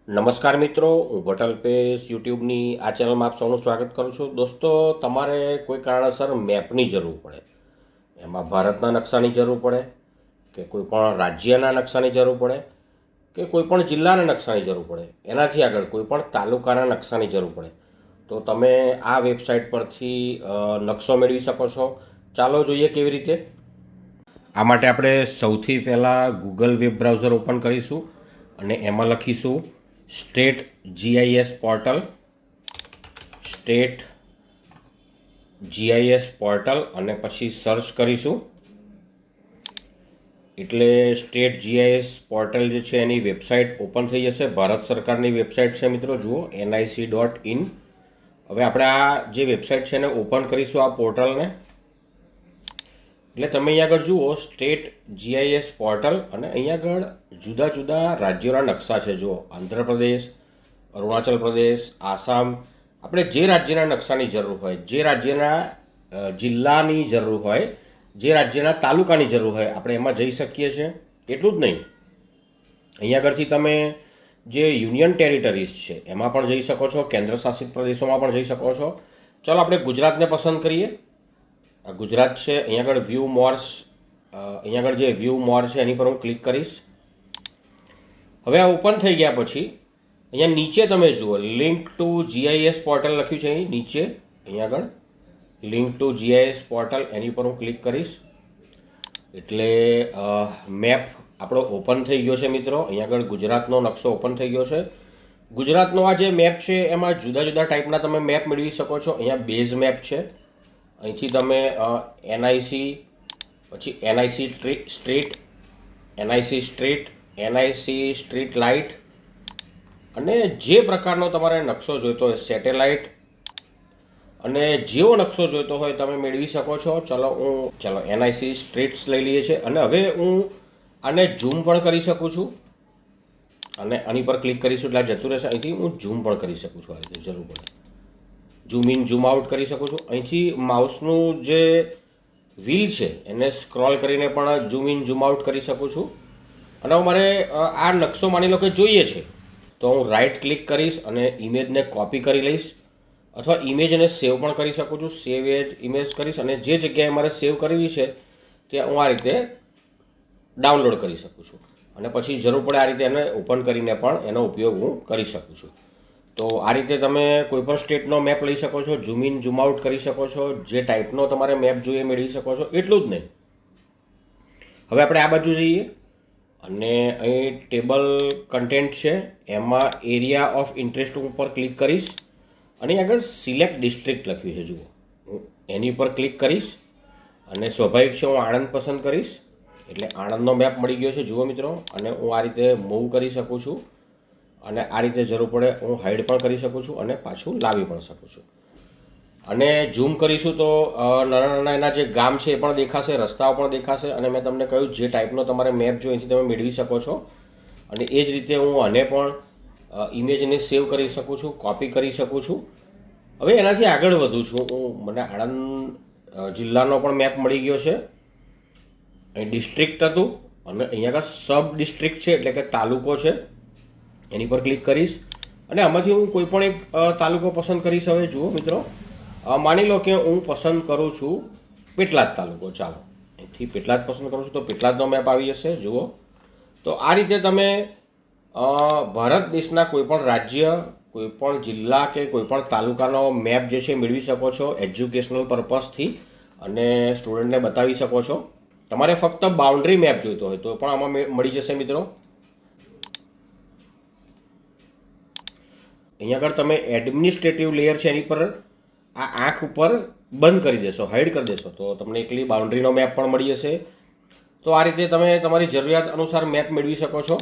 નમસ્કાર મિત્રો, હું ભટલ પેસ યુટ્યુબની આ ચેનલમાં આપ સૌનું સ્વાગત કરું છું. દોસ્તો, તમારે કોઈ કારણસર મેપની જરૂર પડે, એમાં ભારતના નકશાની જરૂર પડે કે કોઈ પણ રાજ્યના નકશાની જરૂર પડે કે કોઈ પણ જિલ્લાના નકશાની જરૂર પડે, એનાથી આગળ કોઈ પણ તાલુકાના નકશાની જરૂર પડે, તો તમે આ વેબસાઇટ પરથી નકશો મેળવી શકો છો. ચાલો જોઈએ કેવી રીતે. આ માટે આપણે સૌથી પહેલાં ગૂગલ વેબ બ્રાઉઝર ઓપન કરીશું અને એમાં લખીશું state GIS portal, state GIS portal અને પછી સર્ચ કરીશું. એટલે સ્ટેટ GIS પોર્ટલ જે છે એની વેબસાઇટ ઓપન થઈ જશે. ભારત સરકારની વેબસાઇટ છે મિત્રો, જુઓ nic.in. હવે આપણે આ જે વેબસાઇટ છે એને ઓપન કરીશું, આ પોર્ટલને. એટલે તમે અહીંયા આગળ જુઓ સ્ટેટ GIS પોર્ટલ અને અહીંયા આગળ જુદા જુદા રાજ્યોના નકશા છે. જુઓ આંધ્રપ્રદેશ, અરુણાચલ પ્રદેશ, આસામ. આપણે જે રાજ્યના નકશાની જરૂર હોય, જે રાજ્યના જિલ્લાની જરૂર હોય, જે રાજ્યના તાલુકાની જરૂર હોય, આપણે એમાં જઈ શકીએ છીએ. એટલું જ નહીં, અહીંયા આગળથી તમે જે યુનિયન ટેરિટરીઝ છે એમાં પણ જઈ શકો છો, કેન્દ્ર શાસિત પ્રદેશોમાં પણ જઈ શકો છો. ચાલો આપણે ગુજરાતને પસંદ કરીએ. આ ગુજરાત છે. અહીંયા આગળ વ્યૂ મોર્સ, અહીંયા આગળ જે વ્યૂ મોર છે એની પર હું ક્લિક કરીશ. હવે આ ઓપન થઈ ગયા પછી અહીંયા નીચે તમે જુઓ લિંક ટુ GIS પોર્ટલ લખ્યું છે. અહીં નીચે અહીંયા આગળ લિંક ટુ GIS પોર્ટલ, એની પર હું ક્લિક કરીશ. એટલે મેપ આપણો ઓપન થઈ ગયો છે મિત્રો. અહીંયા આગળ ગુજરાતનો નકશો ઓપન થઈ ગયો છે. ગુજરાતનો આ જે મેપ છે એમાં જુદા જુદા ટાઈપના તમે મેપ મેળવી શકો છો. અહીંયા બેઝ મેપ છે. અહીંથી તમે NIC, પછી NIC street, NIC street, NIC street light અને જે પ્રકારનો તમારે નકશો જોઈતો હોય, સેટેલાઇટ અને જેવો નકશો જોઈતો હોય તમે મેળવી શકો છો. ચલો NIC સ્ટ્રીટ્સ લઈ લઈએ છીએ અને હવે હું આને ઝૂમ પણ કરી શકું છું અને આની પર ક્લિક કરીશું એટલે જતું રહેશે. અહીંથી હું ઝૂમ પણ કરી શકું છું, આ રીતે જરૂર પડે ઝૂમ ઇન ઝૂમ આઉટ કરી શકું છું. અહીંથી માઉસનું જે વ્હીલ છે એને સ્ક્રોલ કરીને પણ ઝૂમ ઇન ઝૂમ આઉટ કરી શકું છું. અને હવે મારે આ નકશો માની લો કે જોઈએ છે તો હું રાઇટ ક્લિક કરીશ અને ઇમેજને કોપી કરી લઈશ, અથવા ઇમેજને સેવ પણ કરી શકું છું. સેવ એજ ઇમેજ કરીશ અને જે જગ્યાએ મારે સેવ કરવી છે ત્યાં હું આ રીતે ડાઉનલોડ કરી શકું છું અને પછી જરૂર પડે આ રીતે એને ઓપન કરીને પણ એનો ઉપયોગ હું કરી શકું છું. તો આ રીતે તમે કોઈપણ સ્ટેટનો મેપ લઈ શકો છો, ઝૂમ ઇન ઝૂમ આઉટ કરી શકો છો, જે ટાઈપનો તમારે મેપ જોઈએ મેળવી શકો છો. એટલું જ નહીં, હવે આપણે આ બાજુ જઈએ અને અહીં ટેબલ કન્ટેન્ટ છે એમાં એરિયા ઓફ ઇન્ટરેસ્ટ ઉપર ક્લિક કરીશ અને આગળ સિલેક્ટ ડિસ્ટ્રિક્ટ લખ્યું છે. જુઓ, હું એની પર ક્લિક કરીશ અને સ્વાભાવિક છે હું આણંદ પસંદ કરીશ. એટલે આણંદનો મેપ મળી ગયો છે. જુઓ મિત્રો, અને હું આ રીતે મૂવ કરી શકું છું અને આ રીતે જરૂર પડે હું હાઈડ પણ કરી શકું છું અને પાછું લાવી પણ શકું છું. અને ઝૂમ કરીશું તો નાના નાના એના જે ગામ છે એ પણ દેખાશે, રસ્તાઓ પણ દેખાશે. અને મેં તમને કહ્યું જે ટાઈપનો તમારે મેપ જોઈએ એથી તમે મેળવી શકો છો. અને એ જ રીતે હું આને પણ ઇમેજને સેવ કરી શકું છું, કોપી કરી શકું છું. હવે એનાથી આગળ વધું છું મને આણંદ જિલ્લાનો પણ મેપ મળી ગયો છે. અહીં ડિસ્ટ્રિક્ટ હતું અને અહીંયા આગળ સબ ડિસ્ટ્રિક્ટ છે એટલે કે તાલુકો છે. એની પર ક્લિક કરીશ અને આમાંથી હું કોઈ પણ એક તાલુકો પસંદ કરીશ. હવે જુઓ મિત્રો, માની લો કે હું પસંદ કરું છું પેટલાદ તાલુકો. ચાલો અહીંથી પેટલાદ પસંદ કરું છું તો પેટલાદનો મેપ આવી જશે. જુઓ, તો આ રીતે તમે ભારત દેશના કોઈપણ રાજ્ય, કોઈપણ જિલ્લા કે કોઈપણ તાલુકાનો મેપ જે છે મેળવી શકો છો એજ્યુકેશનલ પર્પઝથી અને સ્ટુડન્ટને બતાવી શકો છો. તમારે ફક્ત બાઉન્ડ્રી મેપ જોઈતો હોય તો પણ આમાં મળી જશે મિત્રો. અહીંયા આગળ તમે એડમિનિસ્ટ્રેટિવ લેયર છે એની પર આ આંખ ઉપર બંધ કરી દેશો, હાઈડ કરી દેશો તો તમને એકલી બાઉન્ડ્રીનો મેપ પણ મળી જશે. તો આ રીતે તમે તમારી જરૂરિયાત અનુસાર મેપ મેળવી શકો છો.